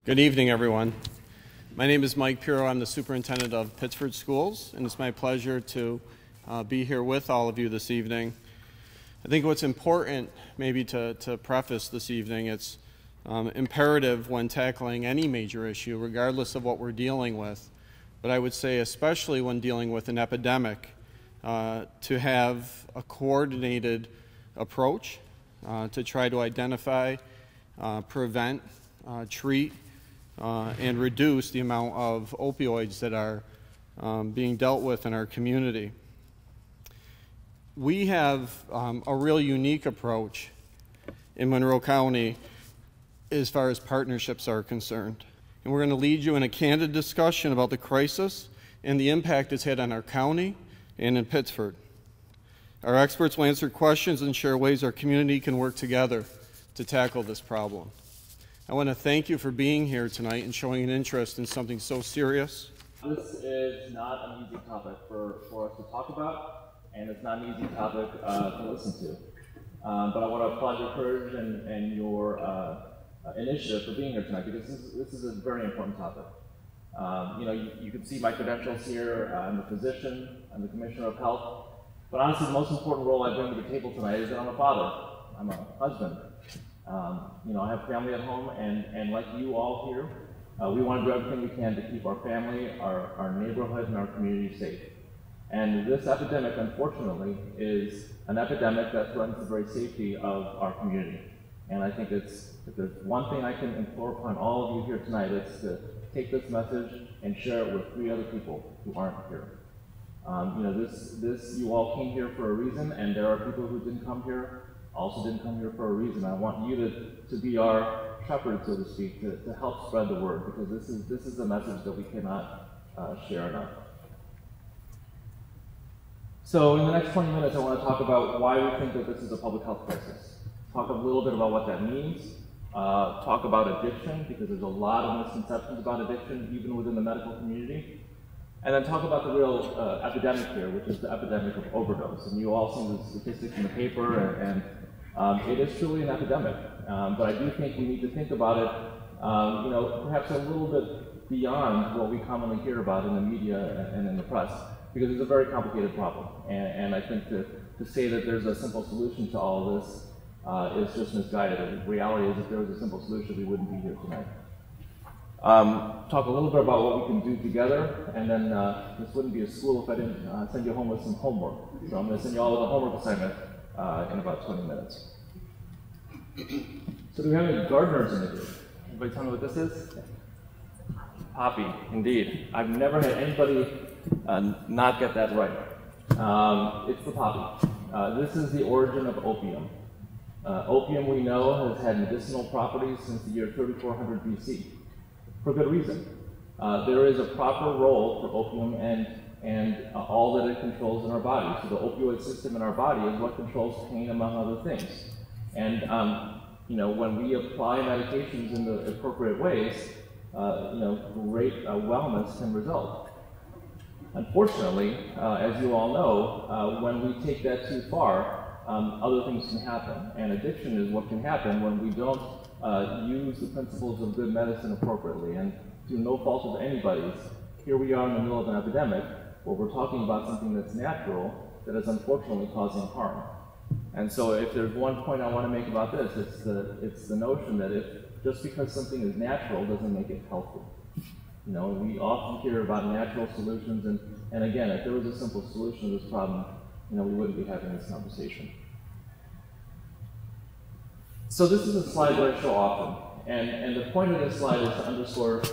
Good evening, everyone. My name is Mike Pirro. I'm the superintendent of Pittsford Schools, and it's my pleasure to be here with all of you this evening. I think what's important, maybe to preface this evening, it's imperative when tackling any major issue, regardless of what we're dealing with, but I would say especially when dealing with an epidemic, to have a coordinated approach to try to identify, prevent, treat, and reduce the amount of opioids that are being dealt with in our community. We have a real unique approach in Monroe County as far as partnerships are concerned. And we're going to lead you in a candid discussion about the crisis and the impact it's had on our county and in Pittsford. Our experts will answer questions and share ways our community can work together to tackle this problem. I want to thank you for being here tonight and showing an interest in something so serious. This is not an easy topic for us to talk about, and it's not an easy topic to listen to. But I want to applaud your courage and your initiative for being here tonight, because this is a very important topic. You can see my credentials here. I'm a physician, I'm the Commissioner of Health, but honestly the most important role I bring to the table tonight is that I'm a father, I'm a husband. I have family at home, and like you all here, we want to do everything we can to keep our family, our neighborhood, and our community safe. And this epidemic, unfortunately, is an epidemic that threatens the very safety of our community. And I think if there's one thing I can implore upon all of you here tonight, it's to take this message and share it with 3 other people who aren't here. You all came here for a reason, and there are people who didn't come here for a reason. I want you to be our shepherd, so to speak, to help spread the word, because this is a message that we cannot share enough. So in the next 20 minutes, I want to talk about why we think that this is a public health crisis. Talk a little bit about what that means. Talk about addiction, because there's a lot of misconceptions about addiction, even within the medical community. And then talk about the real epidemic here, which is the epidemic of overdose. And you all see the statistics in the paper, and it is truly an epidemic. But I do think we need to think about it, perhaps a little bit beyond what we commonly hear about in the media and in the press, because it's a very complicated problem. And I think to say that there's a simple solution to all this is just misguided. The reality is, if there was a simple solution, we wouldn't be here tonight. Talk a little bit about what we can do together, and then this wouldn't be a school if I didn't send you home with some homework. So I'm going to send you all with a homework assignment in about 20 minutes. So do we have any gardeners in the group? Anybody tell me what this is? Poppy, indeed. I've never had anybody not get that right. It's the poppy. This is the origin of opium. Opium, we know, has had medicinal properties since the year 3400 BC. For good reason. There is a proper role for opium and all that it controls in our body. So the opioid system in our body is what controls pain, among other things. And when we apply medications in the appropriate ways, great wellness can result. Unfortunately, as you all know, when we take that too far, other things can happen. And addiction is what can happen when we don't use the principles of good medicine appropriately. And through no fault of anybody's, here we are in the middle of an epidemic where we're talking about something that's natural that is unfortunately causing harm. And so if there's one point I want to make about this, it's the notion that just because something is natural doesn't make it healthy. We often hear about natural solutions, and again, if there was a simple solution to this problem, we wouldn't be having this conversation. So this is a slide that I show often, and the point of this slide is to underscore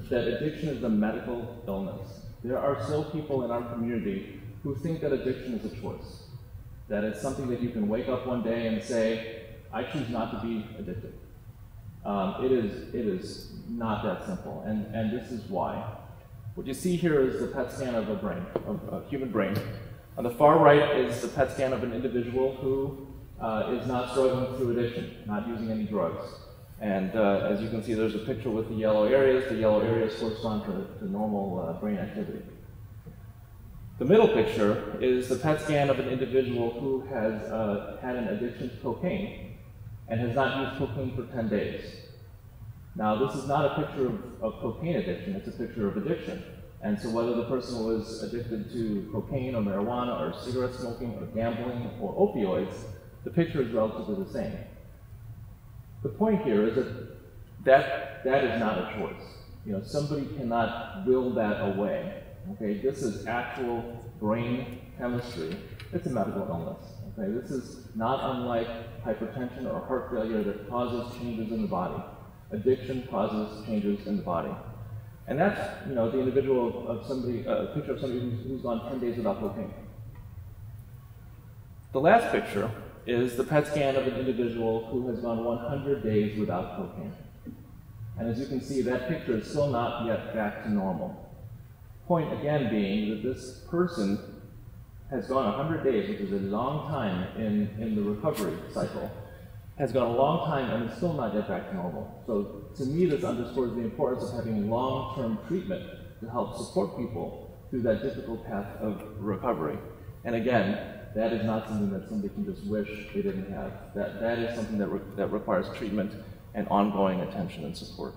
that addiction is a medical illness. There are still people in our community who think that addiction is a choice, that it's something that you can wake up one day and say, I choose not to be addicted. It is not that simple, and this is why. What you see here is the PET scan of a human brain. On the far right is the PET scan of an individual who is not struggling through addiction, not using any drugs. And as you can see, there's a picture with the yellow areas. The yellow areas correspond to normal brain activity. The middle picture is the PET scan of an individual who has had an addiction to cocaine and has not used cocaine for 10 days. Now, this is not a picture of cocaine addiction, it's a picture of addiction. And so whether the person was addicted to cocaine or marijuana or cigarette smoking or gambling or opioids, the picture is relatively the same. The point here is that is not a choice. You know, somebody cannot will that away. Okay, this is actual brain chemistry. It's a medical illness. Okay, this is not unlike hypertension or heart failure that causes changes in the body. Addiction causes changes in the body. And that's, you know, the individual of somebody, a picture of somebody who's gone 10 days without cocaine. The last picture is the PET scan of an individual who has gone 100 days without cocaine. And as you can see, that picture is still not yet back to normal. Point again being that this person has gone 100 days, which is a long time in the recovery cycle, has gone a long time and is still not yet back to normal. So to me, this underscores the importance of having long-term treatment to help support people through that difficult path of recovery. And again, that is not something that somebody can just wish they didn't have. That is something that requires treatment and ongoing attention and support.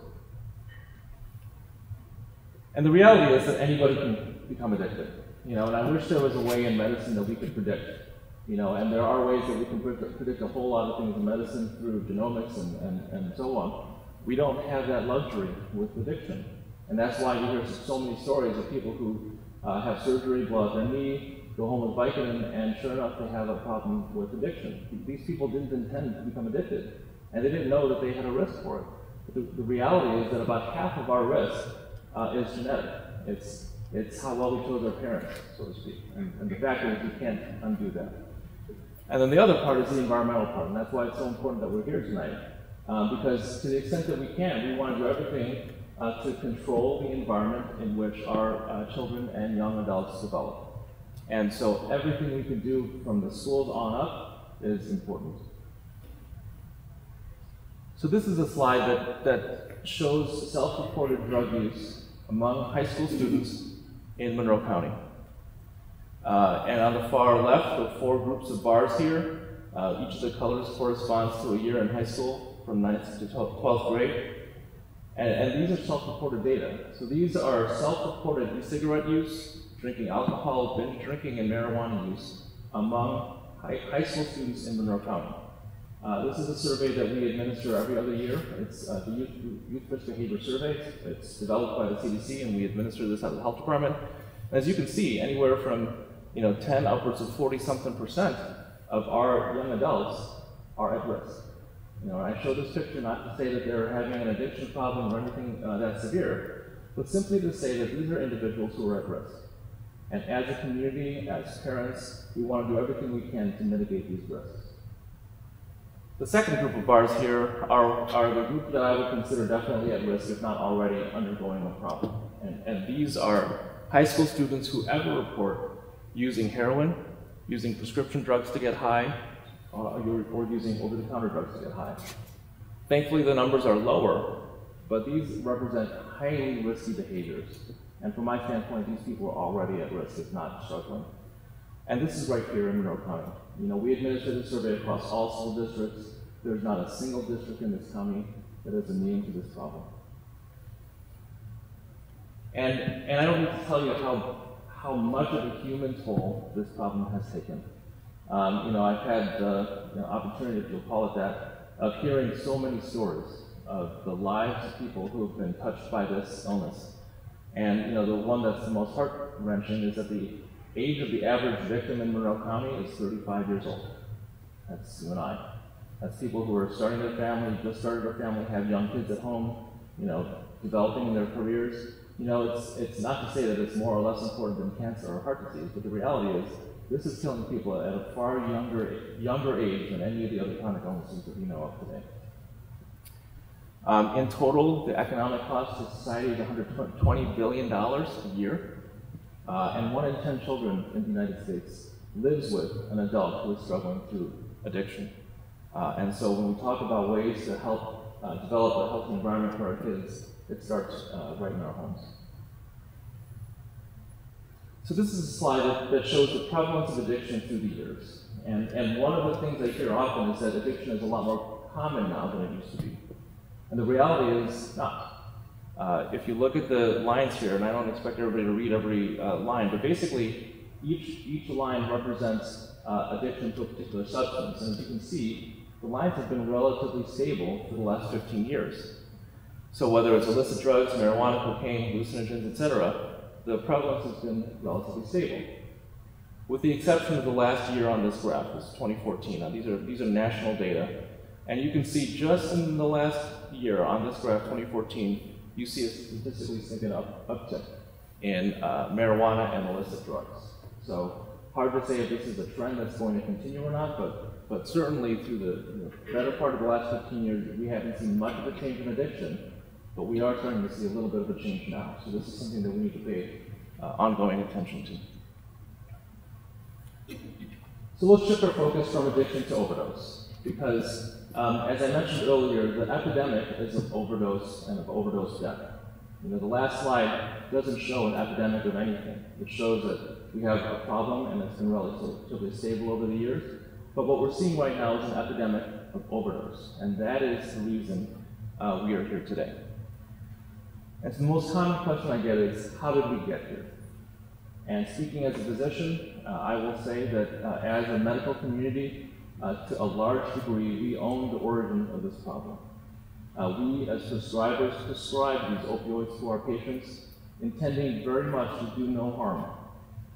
And the reality is that anybody can become addicted. You know, and I wish there was a way in medicine that we could predict. You know, and there are ways that we can predict a whole lot of things in medicine through genomics and so on. We don't have that luxury with addiction. And that's why you hear so many stories of people who have surgery, blow out their knee, go home with Vicodin, and sure enough, they have a problem with addiction. These people didn't intend to become addicted, and they didn't know that they had a risk for it. But the reality is that about half of our risk is genetic. It's how well we chose our parents, so to speak. And the fact is we can't undo that. And then the other part is the environmental part, and that's why it's so important that we're here tonight. Because to the extent that we can, we want to do everything to control the environment in which our children and young adults develop. And so everything we can do from the schools on up is important. So this is a slide that shows self-reported drug use among high school students in Monroe County. And on the far left, there are 4 groups of bars here. Each of the colors corresponds to a year in high school from 9th to 12th grade. And these are self-reported data. So these are self-reported e-cigarette use, drinking alcohol, binge drinking, and marijuana use among high school students in Monroe County. This is a survey that we administer every other year. It's the Youth Risk Behavior Survey. It's developed by the CDC, and we administer this at the health department. And as you can see, anywhere from 10 upwards of 40-something% of our young adults are at risk. I show this picture not to say that they're having an addiction problem or anything that severe, but simply to say that these are individuals who are at risk. And as a community, as parents, we want to do everything we can to mitigate these risks. The second group of bars here are the group that I would consider definitely at risk, if not already undergoing a problem. And these are high school students who ever report using heroin, using prescription drugs to get high, or using over-the-counter drugs to get high. Thankfully, the numbers are lower, but these represent highly risky behaviors. And from my standpoint, these people are already at risk, if not struggling. And this is right here in Monroe County. We administer this survey across all school districts. There's not a single district in this county that is immune to this problem. And I don't need to tell you how much of a human toll this problem has taken. I've had the opportunity, if you'll call it that, of hearing so many stories of the lives of people who have been touched by this illness. And the one that's the most heart-wrenching is that the age of the average victim in Monroe County is 35 years old. That's you and I. That's people who are starting their family, just started their family, have young kids at home, developing in their careers. It's not to say that it's more or less important than cancer or heart disease, but the reality is this is killing people at a far younger age than any of the other chronic illnesses that we know of today. In total, the economic cost to society is $120 billion a year, and 1 in 10 children in the United States lives with an adult who is struggling through addiction. And so when we talk about ways to help develop a healthy environment for our kids, it starts right in our homes. So this is a slide that shows the prevalence of addiction through the years. And one of the things I hear often is that addiction is a lot more common now than it used to be. And the reality is not. If you look at the lines here, and I don't expect everybody to read every line, but basically each line represents addiction to a particular substance. And as you can see, the lines have been relatively stable for the last 15 years. So whether it's illicit drugs, marijuana, cocaine, hallucinogens, etc., the prevalence has been relatively stable. With the exception of the last year on this graph, this is 2014. Now these are national data. And you can see just in the last year on this graph, 2014, you see a statistically significant uptick in marijuana and illicit drugs. So hard to say if this is a trend that's going to continue or not, but certainly through the better part of the last 15 years, we haven't seen much of a change in addiction, but we are starting to see a little bit of a change now. So this is something that we need to pay ongoing attention to. So let's shift our focus from addiction to overdose, because as I mentioned earlier, the epidemic is of overdose and of overdose death. The last slide doesn't show an epidemic of anything. It shows that we have a problem and it's been relatively stable over the years. But what we're seeing right now is an epidemic of overdose, and that is the reason we are here today. And so the most common question I get is, how did we get here? And speaking as a physician, I will say that as a medical community, to a large degree, we own the origin of this problem. We, as prescribers, prescribe these opioids to our patients, intending very much to do no harm.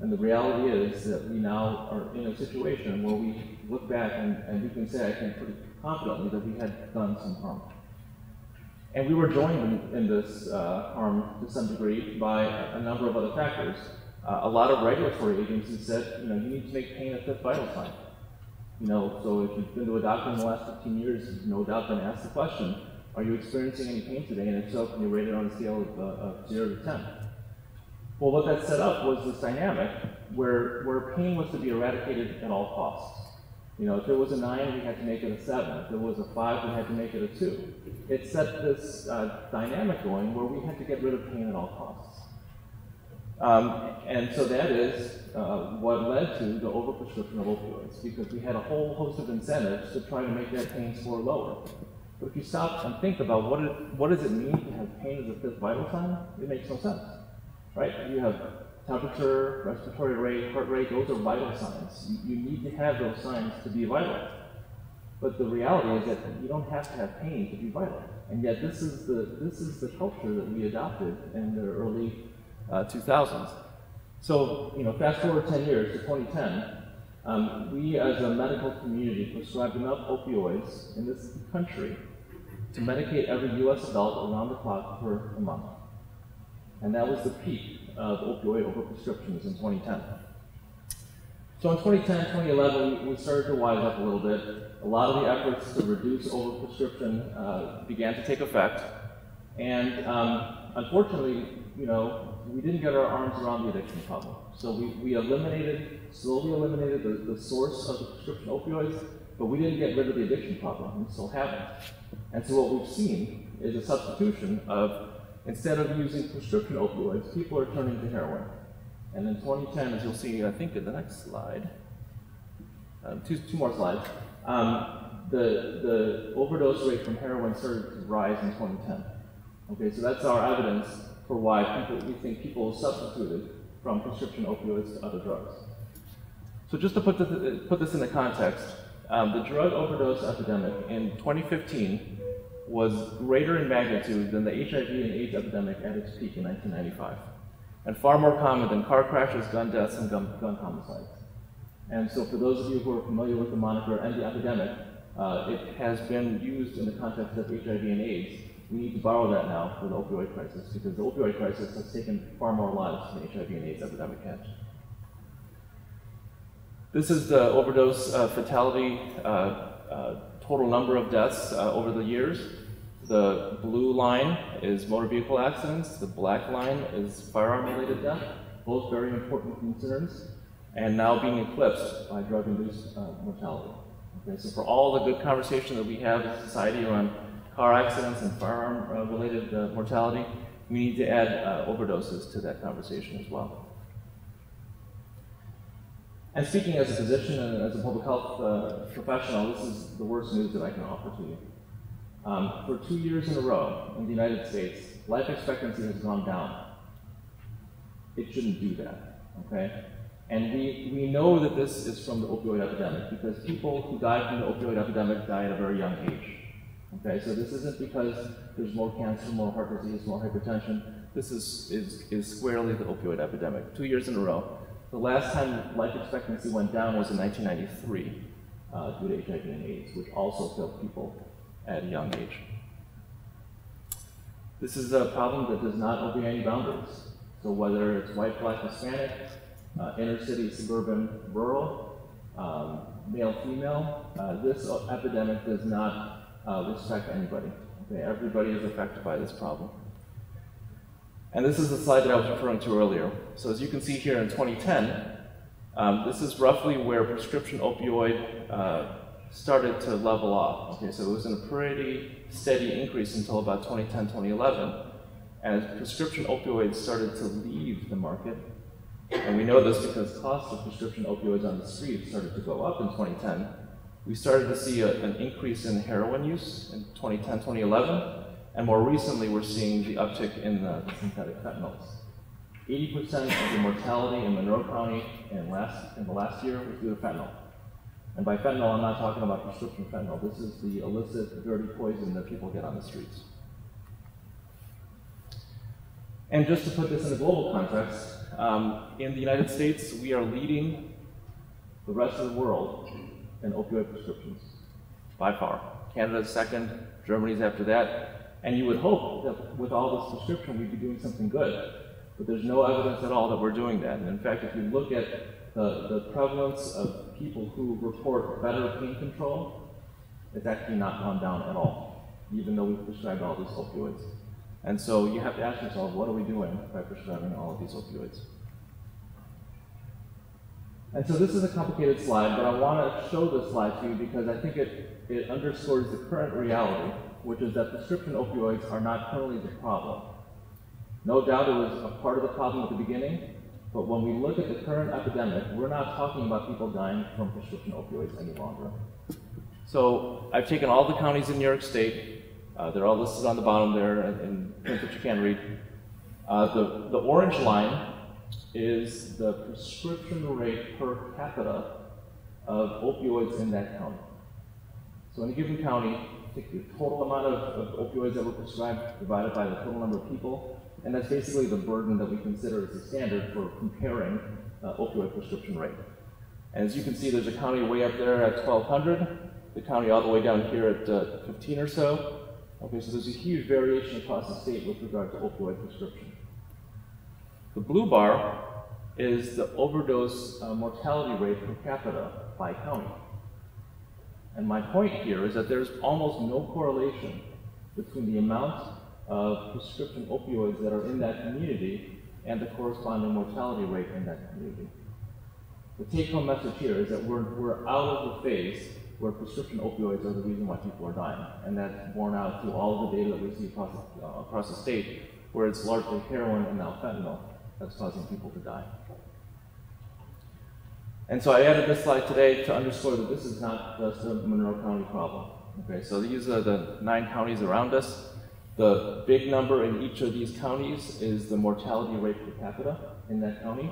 And the reality is that we now are in a situation where we look back and we can say, I think pretty confidently, that we had done some harm. And we were joined in this harm to some degree by a number of other factors. A lot of regulatory agencies said, you need to make pain a fifth vital sign. So if you've been to a doctor in the last 15 years, you've no doubt been asked the question, are you experiencing any pain today? And if so, can you rate it on a scale of 0 to 10? Well, what that set up was this dynamic where pain was to be eradicated at all costs. If it was a 9, we had to make it a 7. If it was a 5, we had to make it a 2. It set this dynamic going where we had to get rid of pain at all costs. And so that is what led to the overprescription of opioids, because we had a whole host of incentives to try to make that pain score lower. But if you stop and think about what does it mean to have pain as a fifth vital sign, it makes no sense, right? You have temperature, respiratory rate, heart rate, those are vital signs. You need to have those signs to be vital. But the reality is that you don't have to have pain to be vital. And yet this is the culture that we adopted in the early 2000s. So, fast forward 10 years to 2010, we as a medical community prescribed enough opioids in this country to medicate every US adult around the clock for a month. And that was the peak of opioid overprescriptions in 2010. So in 2010, 2011, we started to wise up a little bit. A lot of the efforts to reduce overprescription began to take effect. And unfortunately, we didn't get our arms around the addiction problem. So we slowly eliminated the source of the prescription opioids, but we didn't get rid of the addiction problem. We still haven't. And so what we've seen is a substitution of, instead of using prescription opioids, people are turning to heroin. And in 2010, as you'll see, I think in the next slide, two more slides, the overdose rate from heroin started to rise in 2010. Okay, so that's our evidence for why we think people substituted from prescription opioids to other drugs. So just to put this into context, the drug overdose epidemic in 2015 was greater in magnitude than the HIV and AIDS epidemic at its peak in 1995, and far more common than car crashes, gun deaths, and gun homicides. And so for those of you who are familiar with the moniker and the epidemic, it has been used in the context of HIV and AIDS. We need to borrow that now for the opioid crisis, because the opioid crisis has taken far more lives than the HIV and AIDS epidemic has. This is the overdose fatality total number of deaths over the years. The blue line is motor vehicle accidents. The black line is firearm-related death. Both very important concerns, and now being eclipsed by drug-induced mortality. Okay, so for all the good conversation that we have in society around car accidents and firearm-related mortality, we need to add overdoses to that conversation as well. And speaking as a physician and as a public health professional, this is the worst news that I can offer to you. For 2 years in a row in the United States, life expectancy has gone down. It shouldn't do that, okay? And we know that this is from the opioid epidemic because people who die from the opioid epidemic die at a very young age. Okay, so this isn't because there's more cancer, more heart disease, more hypertension. This is squarely the opioid epidemic. 2 years in a row. The last time life expectancy went down was in 1993 due to HIV and AIDS, which also killed people at a young age. This is a problem that does not obey any boundaries. So whether it's white, black, Hispanic, inner city, suburban, rural, male, female, this epidemic does not respect anybody. Okay? Everybody is affected by this problem. And this is the slide that I was referring to earlier. So as you can see here in 2010, this is roughly where prescription opioid started to level off. Okay, so it was in a pretty steady increase until about 2010, 2011. As prescription opioids started to leave the market, and we know this because costs of prescription opioids on the street started to go up in 2010, we started to see an increase in heroin use in 2010, 2011, and more recently we're seeing the uptick in the synthetic fentanyls. 80% of the mortality in Monroe County in the last year was due to fentanyl. And by fentanyl, I'm not talking about prescription fentanyl. This is the illicit, dirty poison that people get on the streets. And just to put this in a global context, in the United States, we are leading the rest of the world in opioid prescriptions, by far. Canada's second, Germany's after that, and you would hope that with all this prescription, we'd be doing something good. But there's no evidence at all that we're doing that. And in fact, if you look at the prevalence of people who report better pain control, it's actually not gone down at all, even though we've prescribed all these opioids. And so you have to ask yourself, what are we doing by prescribing all of these opioids? And so this is a complicated slide, but I want to show this slide to you because I think it underscores the current reality, which is that prescription opioids are not currently the problem. No doubt it was a part of the problem at the beginning, but when we look at the current epidemic, we're not talking about people dying from prescription opioids any longer. So I've taken all the counties in New York State. They're all listed on the bottom there in print that you can read. The orange line is the prescription rate per capita of opioids in that county. So in a given county, take the total amount of opioids that were prescribed divided by the total number of people, and that's basically the burden that we consider as the standard for comparing opioid prescription rate. And as you can see, there's a county way up there at 1,200, the county all the way down here at 15 or so. Okay, so there's a huge variation across the state with regard to opioid prescription. The blue bar is the overdose mortality rate per capita by county. And my point here is that there's almost no correlation between the amount of prescription opioids that are in that community and the corresponding mortality rate in that community. The take-home message here is that we're out of the phase where prescription opioids are the reason why people are dying, and that's borne out through all of the data that we see across the state, where it's largely heroin and now fentanyl that's causing people to die. And so I added this slide today to underscore that this is not just a Monroe County problem. Okay, so these are the 9 counties around us. The big number in each of these counties is the mortality rate per capita in that county.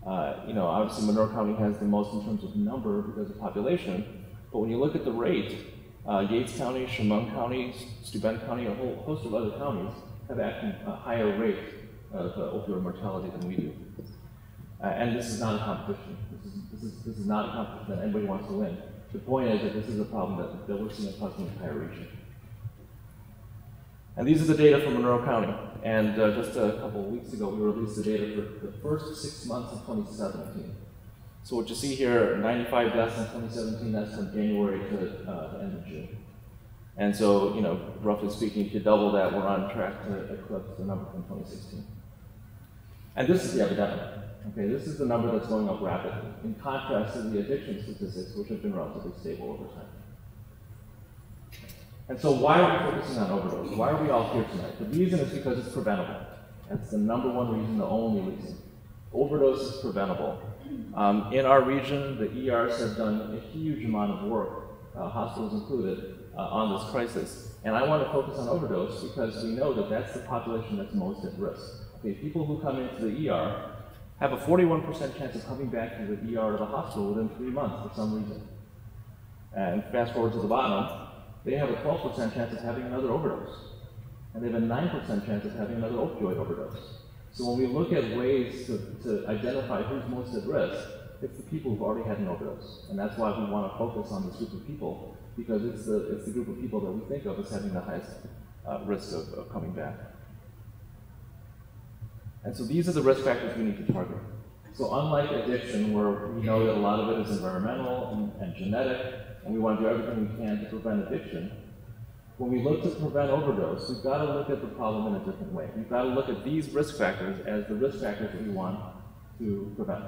Obviously Monroe County has the most in terms of number because of population, but when you look at the rate, Yates County, Chemung County, Steuben County, a whole host of other counties have actually a higher rate of opioid mortality than we do. And this is not a competition. This is not a competition that anybody wants to win. The point is that this is a problem that we're seeing across the entire region. And these are the data from Monroe County. And just a couple of weeks ago, we released the data for the first 6 months of 2017. So what you see here, 95 deaths in 2017, that's from January to the end of June. And so, roughly speaking, if you double that, we're on track to eclipse the number from 2016. And this is the epidemic. Okay, this is the number that's going up rapidly, in contrast to the addiction statistics, which have been relatively stable over time. And so why are we focusing on overdose? Why are we all here tonight? The reason is because it's preventable. That's the number one reason, the only reason. Overdose is preventable. In our region, the ERs have done a huge amount of work hospitals included, on this crisis. And I want to focus on overdose because we know that that's the population that's most at risk. Okay, people who come into the ER have a 41% chance of coming back to the ER or the hospital within 3 months for some reason. And fast forward to the bottom, they have a 12% chance of having another overdose. And they have a 9% chance of having another opioid overdose. So when we look at ways to identify who's most at risk, it's the people who've already had an overdose. And that's why we want to focus on this group of people, because it's the group of people that we think of as having the highest risk of coming back. And so these are the risk factors we need to target. So unlike addiction, where we know that a lot of it is environmental and genetic, and we want to do everything we can to prevent addiction, when we look to prevent overdose, we've got to look at the problem in a different way. We've got to look at these risk factors as the risk factors that we want to prevent.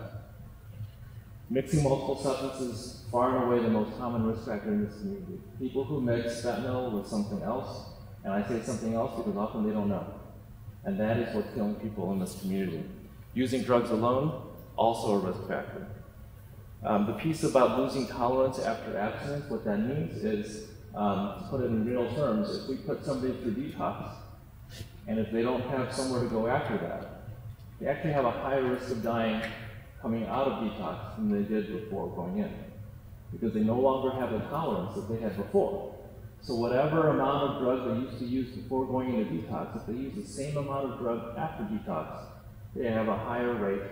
Mixing multiple substances, far and away the most common risk factor in this community. People who mix fentanyl with something else, and I say something else because often they don't know. And that is what's killing people in this community. Using drugs alone, also a risk factor. The piece about losing tolerance after abstinence, what that means is, to put it in real terms, if we put somebody through detox, and if they don't have somewhere to go after that, they actually have a higher risk of dying coming out of detox than they did before going in, because they no longer have the tolerance that they had before. So whatever amount of drug they used to use before going into detox, if they use the same amount of drug after detox, they have a higher rate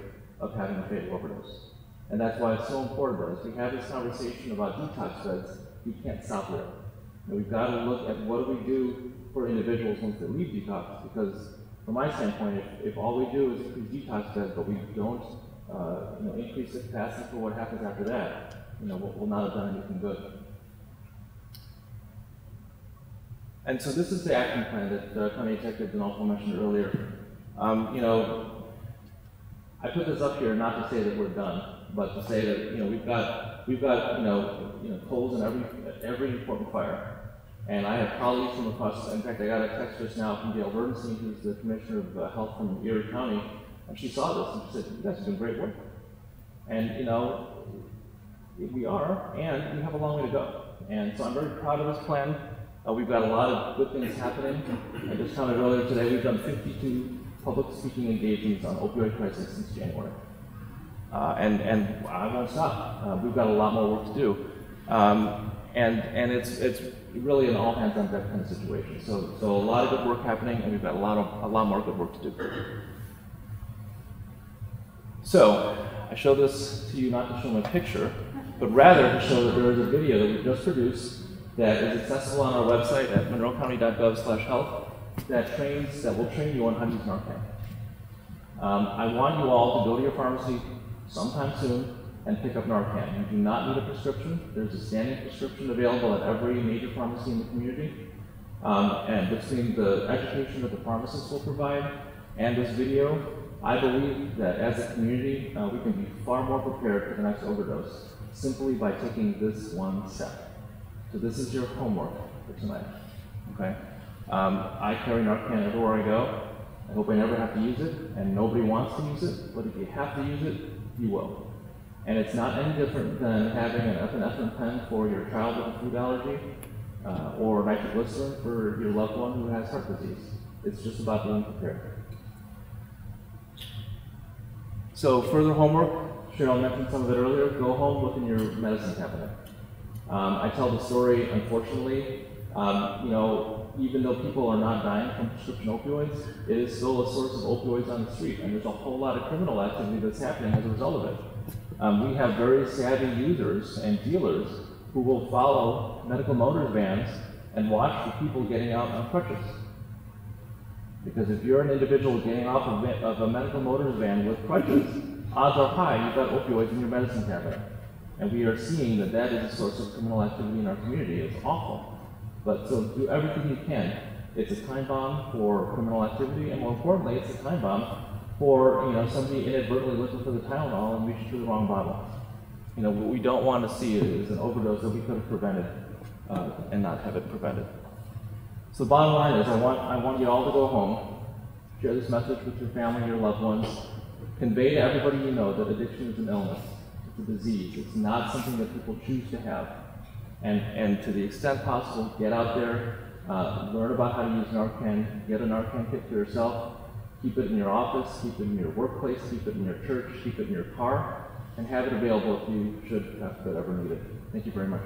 of having a fatal overdose. And that's why it's so important that as we have this conversation about detox beds, we can't stop there. And we've got to look at what do we do for individuals once they leave detox, because from my standpoint, if all we do is increase detox beds, but we don't increase the capacity for what happens after that, we'll not have done anything good. And so this is the action plan that County Executive Donaldo mentioned earlier. I put this up here not to say that we're done, but to say that we've got holes in every important fire. And I have colleagues from across. In fact, I got a text just now from Gail Bernstein, who's the Commissioner of Health from Erie County, and she saw this and she said, "You guys are doing great work." And we are, and we have a long way to go. And so I'm very proud of this plan. We've got a lot of good things happening. I just counted earlier today, we've done 52 public speaking engagements on opioid crisis since January. And I won't stop. We've got a lot more work to do. And it's really an all hands on deck kind of situation. So a lot of good work happening, and we've got a lot more good work to do. So I show this to you not to show my picture, but rather to show that there is a video that we just produced that is accessible on our website at monroecounty.gov/health that will train you on how to use Narcan. I want you all to go to your pharmacy sometime soon and pick up Narcan. You do not need a prescription. There's a standing prescription available at every major pharmacy in the community. And between the education that the pharmacists will provide and this video, I believe that as a community, we can be far more prepared for the next overdose simply by taking this one step. So this is your homework for tonight, okay? I carry Narcan everywhere I go. I hope I never have to use it, and nobody wants to use it, but if you have to use it, you will. And it's not any different than having an epinephrine pen for your child with a food allergy, or nitroglycerin for your loved one who has heart disease. It's just about being prepared. So further homework, Cheryl mentioned some of it earlier, go home, look in your medicine cabinet. I tell the story, unfortunately, even though people are not dying from prescription opioids, it is still a source of opioids on the street, and there's a whole lot of criminal activity that's happening as a result of it. We have very savvy users and dealers who will follow medical motor vans and watch the people getting out on crutches. Because if you're an individual getting off of a medical motor van with crutches, odds are high you've got opioids in your medicine cabinet. And we are seeing that that is a source of criminal activity in our community. It's awful. But so do everything you can. It's a time bomb for criminal activity, and more importantly, it's a time bomb for somebody inadvertently looking for the Tylenol and reaching for the wrong bottle. What we don't want to see is an overdose that we could have prevented and not have it prevented. So the bottom line is, I want you all to go home, share this message with your family, your loved ones, convey to everybody you know that addiction is an illness. It's a disease. It's not something that people choose to have. And to the extent possible, get out there, learn about how to use Narcan, get a Narcan kit for yourself, keep it in your office, keep it in your workplace, keep it in your church, keep it in your car, and have it available if you should ever need it. Thank you very much.